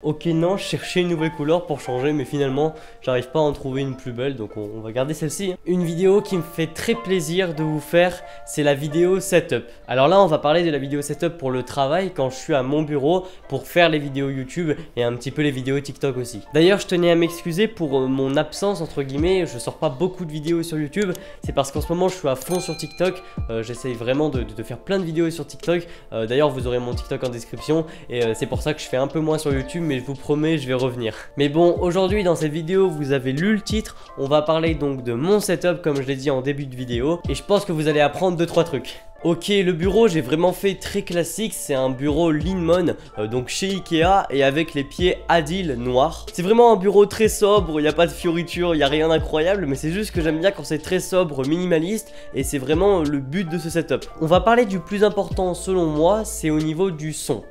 Ok, non, je cherchais une nouvelle couleur pour changer, mais finalement j'arrive pas à en trouver une plus belle, donc on va garder celle-ci. Une vidéo qui me fait très plaisir de vous faire, c'est la vidéo setup. Alors là, on va parler de la vidéo setup pour le travail, quand je suis à mon bureau pour faire les vidéos YouTube et un petit peu les vidéos TikTok aussi. D'ailleurs, je tenais à m'excuser pour mon absence entre guillemets, je sors pas beaucoup de vidéos sur YouTube, c'est parce qu'en ce moment je suis à fond sur TikTok, j'essaye vraiment de faire plein de vidéos sur TikTok. D'ailleurs, vous aurez mon TikTok en description et c'est pour ça que je fais un peu moins sur YouTube, mais je vous promets, je vais revenir. Mais bon, aujourd'hui dans cette vidéo, vous avez lu le titre, on va parler donc de mon setup comme je l'ai dit en début de vidéo, et je pense que vous allez apprendre 2-3 trucs. Ok, le bureau j'ai vraiment fait très classique, c'est un bureau Linmon, donc chez Ikea et avec les pieds Adil noirs. C'est vraiment un bureau très sobre, il n'y a pas de fioritures, il n'y a rien d'incroyable, mais c'est juste que j'aime bien quand c'est très sobre, minimaliste, et c'est vraiment le but de ce setup. On va parler du plus important selon moi, c'est au niveau du son.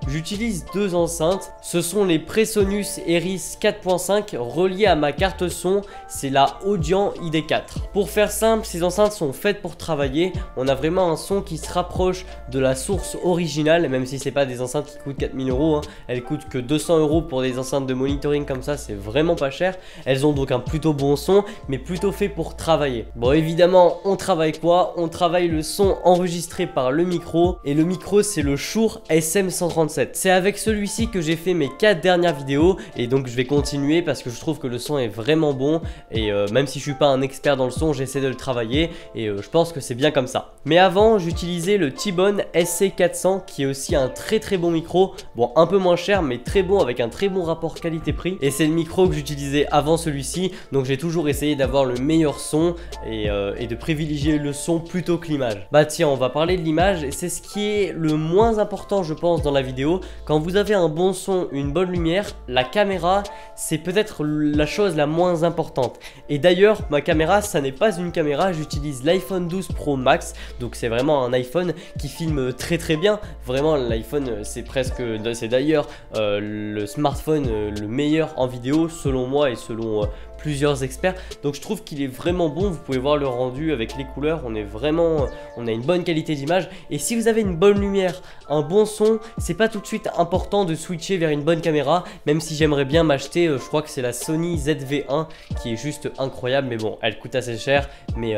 J'utilise deux enceintes, ce sont les Presonus Eris 4.5 reliées à ma carte son, c'est la Audient ID4. Pour faire simple, ces enceintes sont faites pour travailler, on a vraiment un son qui se rapproche de la source originale, même si c'est pas des enceintes qui coûtent 4000 €, hein. Elles coûtent que 200 € pour des enceintes de monitoring comme ça, c'est vraiment pas cher. Elles ont donc un plutôt bon son, mais plutôt fait pour travailler. Bon, évidemment, on travaille quoi? On travaille le son enregistré par le micro, et le micro c'est le Shure SM137. C'est avec celui-ci que j'ai fait mes 4 dernières vidéos, et donc je vais continuer parce que je trouve que le son est vraiment bon, et même si je suis pas un expert dans le son, j'essaie de le travailler, et je pense que c'est bien comme ça. Mais avant, j'utilisais le T-Bone SC400 qui est aussi un très bon micro, bon un peu moins cher mais très bon, avec un très bon rapport qualité-prix, et c'est le micro que j'utilisais avant celui-ci, donc j'ai toujours essayé d'avoir le meilleur son et de privilégier le son plutôt que l'image. Bah tiens, on va parler de l'image, et c'est ce qui est le moins important je pense dans la vidéo. Quand vous avez un bon son, une bonne lumière, la caméra c'est peut-être la chose la moins importante. Et d'ailleurs ma caméra, ça n'est pas une caméra, j'utilise l'iPhone 12 Pro Max, donc c'est vraiment un iPhone qui filme très bien. Vraiment l'iPhone c'est d'ailleurs le smartphone le meilleur en vidéo selon moi et selon plusieurs experts, donc je trouve qu'il est vraiment bon. Vous pouvez voir le rendu avec les couleurs, on a une bonne qualité d'image, et si vous avez une bonne lumière, un bon son, c'est pas tout de suite important de switcher vers une bonne caméra, même si j'aimerais bien m'acheter, je crois que c'est la Sony ZV-1 qui est juste incroyable, mais bon, elle coûte assez cher, mais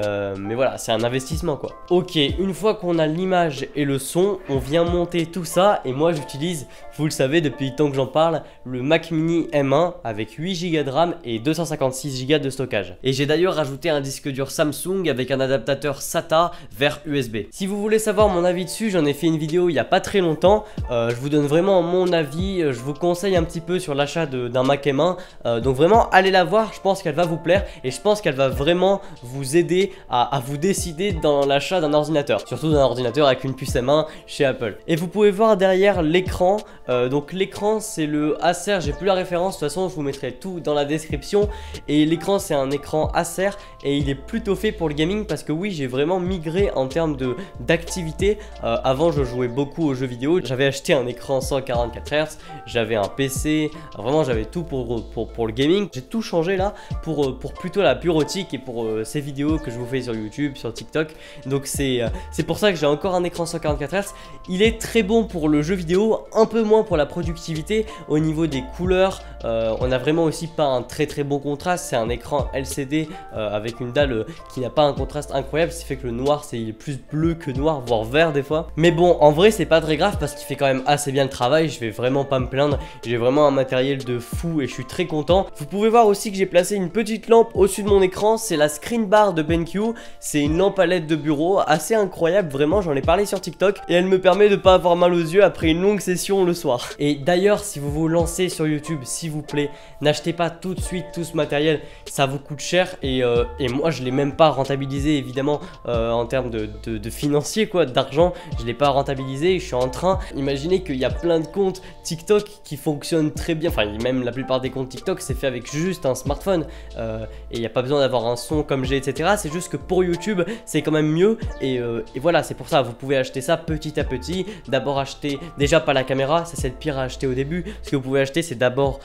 voilà, c'est un investissement quoi. Ok, une fois qu'on a l'image et le son, on vient monter tout ça, et moi j'utilise, vous le savez depuis le temps que j'en parle, le Mac Mini M1 avec 8 Go de RAM et 256 Go de stockage. Et j'ai d'ailleurs rajouté un disque dur Samsung avec un adaptateur SATA vers USB. Si vous voulez savoir mon avis dessus, j'en ai fait une vidéo il y a pas très longtemps, je vous donne vraiment mon avis, je vous conseille un petit peu sur l'achat d'un Mac M1, donc vraiment allez la voir, je pense qu'elle va vous plaire, et je pense qu'elle va vraiment vous aider à vous décider dans l'achat d'un ordinateur, surtout d'un ordinateur avec une puce M1 chez Apple. Et vous pouvez voir derrière l'écran, donc l'écran c'est le Acer, j'ai plus la référence, de toute façon je vous mettrai tout dans la description. Et l'écran c'est un écran Acer, et il est plutôt fait pour le gaming, parce que oui, j'ai vraiment migré en termes d'activité. Avant je jouais beaucoup aux jeux vidéo, j'avais acheté un écran 144 Hz, j'avais un PC, vraiment j'avais tout pour le gaming. J'ai tout changé là pour plutôt la bureautique et pour ces vidéos que je vous fais sur YouTube, sur TikTok. Donc c'est pour ça que j'ai encore un écran 144 Hz. Il est très bon pour le jeu vidéo, un peu moins pour la productivité. Au niveau des couleurs, on a vraiment aussi pas un très bon contraste, c'est un écran LCD avec une dalle qui n'a pas un contraste incroyable, ce qui fait que le noir il est plus bleu que noir, voire vert des fois. Mais bon, en vrai c'est pas très grave parce qu'il fait quand même assez bien le travail, je vais vraiment pas me plaindre, j'ai vraiment un matériel de fou et je suis très content. Vous pouvez voir aussi que j'ai placé une petite lampe au-dessus de mon écran, c'est la Screen Bar de BenQ, c'est une lampe à LED de bureau assez incroyable, vraiment j'en ai parlé sur TikTok, et elle me permet de pas avoir mal aux yeux après une longue session le soir. Et d'ailleurs, si vous vous lancez sur YouTube, s'il vous plaît, n'achetez pas tout de suite tout ce matériel, ça vous coûte cher, et moi je l'ai même pas rentabilisé évidemment en termes de financier quoi, d'argent, je l'ai pas rentabilisé. Je suis en train, imaginez qu'il y a plein de comptes TikTok qui fonctionnent très bien, enfin même la plupart des comptes TikTok c'est fait avec juste un smartphone, et il n'y a pas besoin d'avoir un son comme j'ai etc, c'est juste que pour YouTube c'est quand même mieux, et voilà, c'est pour ça vous pouvez acheter ça petit à petit. D'abord acheter déjà pas la caméra, c'est cette pire à acheter au début. Ce que vous pouvez acheter, c'est d'abord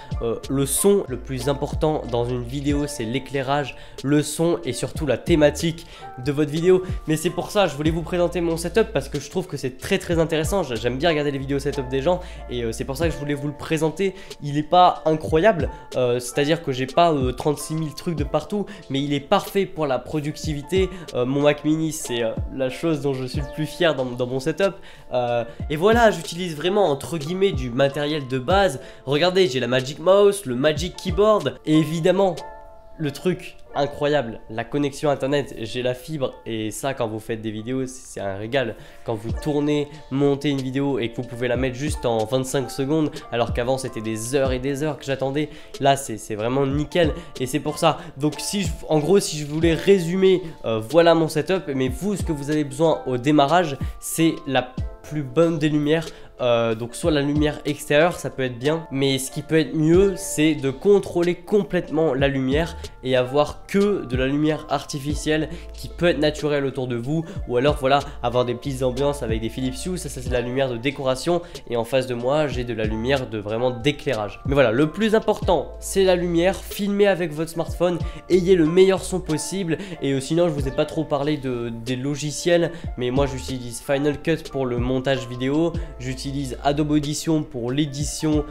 le son. Le plus important dans une vidéo, c'est l'éclairage, le son et surtout la thématique de votre vidéo. Mais c'est pour ça, je voulais vous présenter mon setup parce que je trouve que c'est très intéressant. J'aime bien regarder les vidéos setup des gens et c'est pour ça que je voulais vous le présenter. Il n'est pas incroyable, c'est-à-dire que j'ai pas 36 000 trucs de partout, mais il est parfait pour la productivité. Mon Mac Mini, c'est la chose dont je suis le plus fier dans mon setup. Et voilà, j'utilise vraiment entre guillemets du matériel de base. Regardez, j'ai la Magic Mouse, le Magic Keyboard et évidemment le truc incroyable, la connexion internet. J'ai la fibre et ça, quand vous faites des vidéos, c'est un régal. Quand vous tournez, montez une vidéo et que vous pouvez la mettre juste en 25 secondes alors qu'avant c'était des heures et des heures que j'attendais, là c'est vraiment nickel et c'est pour ça. Donc en gros, si je voulais résumer, voilà mon setup. Mais vous, ce que vous avez besoin au démarrage, c'est la plus bonne des lumières. Donc soit la lumière extérieure, ça peut être bien, mais ce qui peut être mieux, c'est de contrôler complètement la lumière et avoir que de la lumière artificielle qui peut être naturelle autour de vous, ou alors voilà, avoir des petites ambiances avec des Philips Hue. Ça c'est de la lumière de décoration et en face de moi j'ai de la lumière de vraiment d'éclairage. Mais voilà, le plus important c'est la lumière. Filmez avec votre smartphone, ayez le meilleur son possible. Et sinon je vous ai pas trop parlé des logiciels, mais moi j'utilise Final Cut pour le montage vidéo, j'utilise Adobe Audition pour l'édition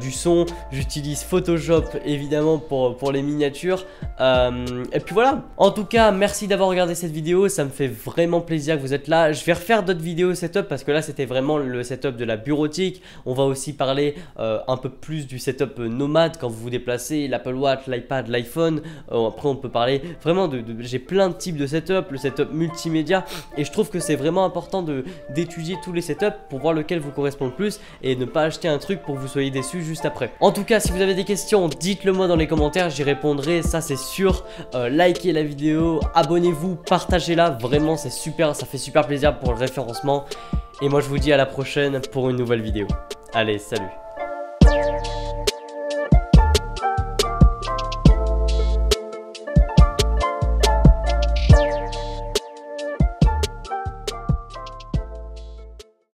du son, j'utilise Photoshop évidemment pour les miniatures, et puis voilà. En tout cas, merci d'avoir regardé cette vidéo, ça me fait vraiment plaisir que vous êtes là. Je vais refaire d'autres vidéos setup parce que là c'était vraiment le setup de la bureautique. On va aussi parler un peu plus du setup nomade quand vous vous déplacez, l'Apple Watch, l'iPad, l'iPhone. Après on peut parler vraiment j'ai plein de types de setup, le setup multimédia, et je trouve que c'est vraiment important d'étudier tous les setups pour voir lequel vous correspond le plus et ne pas acheter un truc pour que vous soyez déçu juste après. En tout cas, si vous avez des questions, dites-le moi dans les commentaires, j'y répondrai, ça c'est sûr. Likez la vidéo, abonnez-vous, partagez-la, vraiment c'est super, ça fait super plaisir pour le référencement. Et moi je vous dis à la prochaine pour une nouvelle vidéo. Allez, salut.